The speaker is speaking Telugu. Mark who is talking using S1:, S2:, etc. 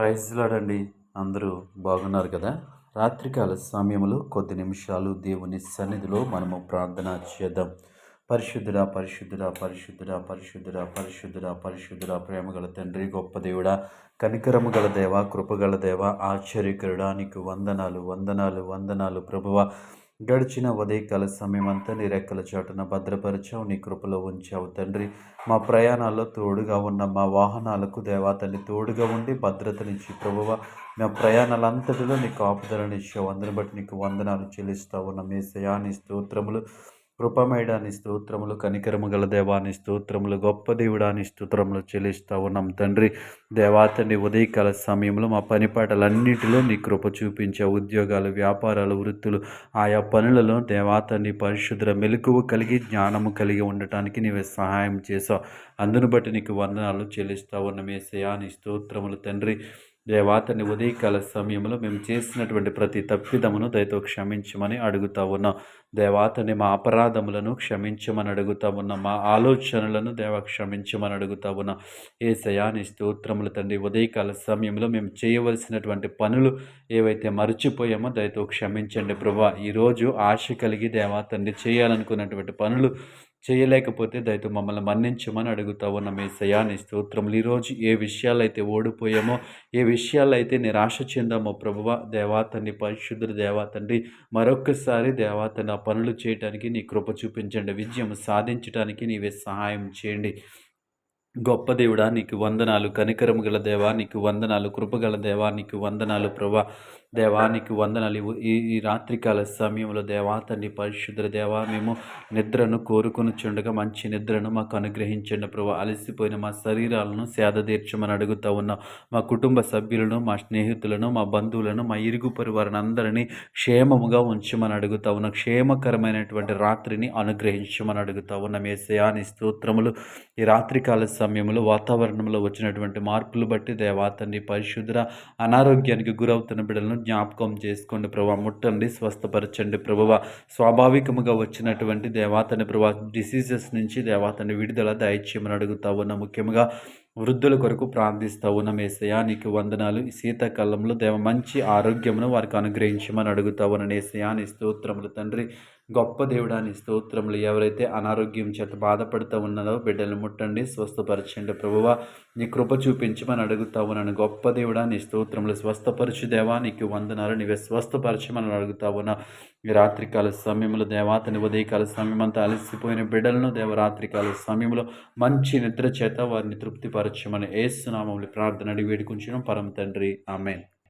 S1: Praise lord. అందరూ బాగున్నారు కదా? రాత్రికాల సమయంలో కొద్ది నిమిషాలు దేవుని సన్నిధిలో మనము ప్రార్థన చేద్దాం. పరిశుద్ధుడా, పరిశుద్ధుడా, పరిశుద్ధుడా, పరిశుద్ధుడా, పరిశుద్ధుడా, పరిశుద్ధుడా, ప్రేమగల తండ్రి, గొప్ప దేవుడా, కనికరము గల దేవ, కృపగల దేవ, ఆశ్చర్యకరుడా, నీకు వందనాలు, వందనాలు, వందనాలు ప్రభువా. గడిచిన ఉదయకాల సమయం అంతా నీ రెక్కల చాటున భద్రపరిచావు, నీ కృపలో ఉంచావు తండ్రి. మా ప్రయాణాల్లో తోడుగా ఉన్న మా వాహనాలకు దేవా తండ్రి తోడుగా ఉండి భద్రతనిచ్చి ప్రభువ, మా ప్రయాణాలంతటిలో నీ కాపుదలనిచ్చావు. అందుని బట్టి నీకు వందనాలు చెల్లిస్తా ఉన్న యేసయ్యా నీ స్తోత్రములు. కృపమేడాని స్తోత్రములు, కనికరము గల దేవాని స్తోత్రములు, గొప్ప దేవుడాని స్తోత్రములు చెల్లిస్తా ఉన్నాం తండ్రి. దేవాతండి ఉదయకాల సమయంలో మా పనిపాటలన్నిటిలో నీ కృప చూపించే ఉద్యోగాలు, వ్యాపారాలు, వృత్తులు, ఆయా పనులలో దేవాతండి పరిశుద్ధ మెలకువ కలిగి జ్ఞానము కలిగి ఉండటానికి నీవే సహాయం చేసావు. అందును బట్టి నీకు వందనాలు చెల్లిస్తా ఉన్నాం యేసయ్యా నీ స్తోత్రములు తండ్రి. దేవాతని ఉదయకాల సమయంలో మేము చేసినటువంటి ప్రతి తప్పిదమును దయతో క్షమించమని అడుగుతా ఉన్నాం. దేవాతని మా అపరాధములను క్షమించమని అడుగుతా ఉన్నాం. మా ఆలోచనలను దేవ క్షమించమని అడుగుతా ఉన్నాం. యేసయ్యా నీ స్తోత్రములు తండ్రి. ఉదయకాల సమయంలో మేము చేయవలసినటువంటి పనులు ఏవైతే మర్చిపోయామో దయతో క్షమించండి ప్రభువా. ఈరోజు ఆశ కలిగి దేవాతండి చేయాలనుకున్నటువంటి పనులు చేయలేకపోతే దయతో మమ్మల్ని మన్నించమని అడుగుతా ఉన్నాం యేసయ్యా నీ స్తోత్రములు. ఈరోజు ఏ విషయాలు అయితే ఓడిపోయామో, ఏ విషయాల్లో అయితే నిరాశ చెందామో ప్రభువ, దేవాతండి పరిశుద్ధుడు దేవాతండి, మరొక్కసారి దేవాతండి ఆ పనులు చేయటానికి నీ కృప చూపించండి. విజయం సాధించడానికి నీవే సహాయం చేయండి. గొప్ప దేవుడా నీకు వందనాలు, కనికరము గల దేవా నీకు వందనాలు, కృపగల దేవా నీకు వందనాలు ప్రభా. దేవానికి వందనాలు. ఈ రాత్రికాల సమయంలో దేవా తండ్రి పరిశుద్ధ దేవా మేము నిద్రను కోరుకుని చుండగా మంచి నిద్రను మాకు అనుగ్రహించండి ప్రభా. అలసిపోయిన మా శరీరాలను సేద తీర్చమని అడుగుతా ఉన్నాం. మా కుటుంబ సభ్యులను, మా స్నేహితులను, మా బంధువులను, మా ఇరుగు పరివారిని అందరినీ క్షేమముగా ఉంచమని అడుగుతా ఉన్నాం. క్షేమకరమైనటువంటి రాత్రిని అనుగ్రహించమని అడుగుతా ఉన్నాం యేసయ్యా నీ స్తోత్రములు. ఈ రాత్రికాల సమయంలో వాతావరణంలో వచ్చినటువంటి మార్పులు బట్టి దేవా తండ్రి పరిశుద్ధ అనారోగ్యానికి గురవుతున్న బిడ్డలను జ్ఞాపకం చేసుకోండి ప్రభా. ముట్టండి, స్వస్థపరచండి ప్రభువ. స్వాభావికముగా వచ్చినటువంటి దేవాతని ప్రభా డిసీజెస్ నుంచి దేవాతని విడుదల దయచేయమని అడుగుతా ఉన్నా. ముఖ్యంగా వృద్ధుల కొరకు ప్రార్థిస్తూ ఉన్నాం యేసయ్యా నీకు వందనాలు. ఈ శీతాకాలంలో దేవ మంచి ఆరోగ్యమును వారికి అనుగ్రహించమని అడుగుతా ఉన్నాను యేసయ్యా నీ స్తోత్రములు తండ్రి. గొప్ప దేవుడా నీ స్తోత్రములు. ఎవరైతే అనారోగ్యం చేత బాధపడుతూ ఉన్నారో బిడ్డలు ముట్టండి, స్వస్థపరచండి ప్రభువ. నీ కృప చూపించమని అడుగుతా ఉన్నాను. గొప్ప దేవుడా నీ స్తోత్రములు. స్వస్థపరచు దేవా నీకు వందనాలు. నీవే స్వస్థపరచమని అడుగుతా ఉన్నా. ఈ రాత్రికాల సమయంలో దేవాతని ఉదయకాల సమయం అంతా అలసిపోయిన బిడ్డలను దేవరాత్రికాల సమయంలో మంచి నిద్ర చేత వారిని తృప్తిపరచమని యేసు నామములో ప్రార్థన అడిగి వేడుకుంటున్నాం పరమ తండ్రి. ఆమేన్.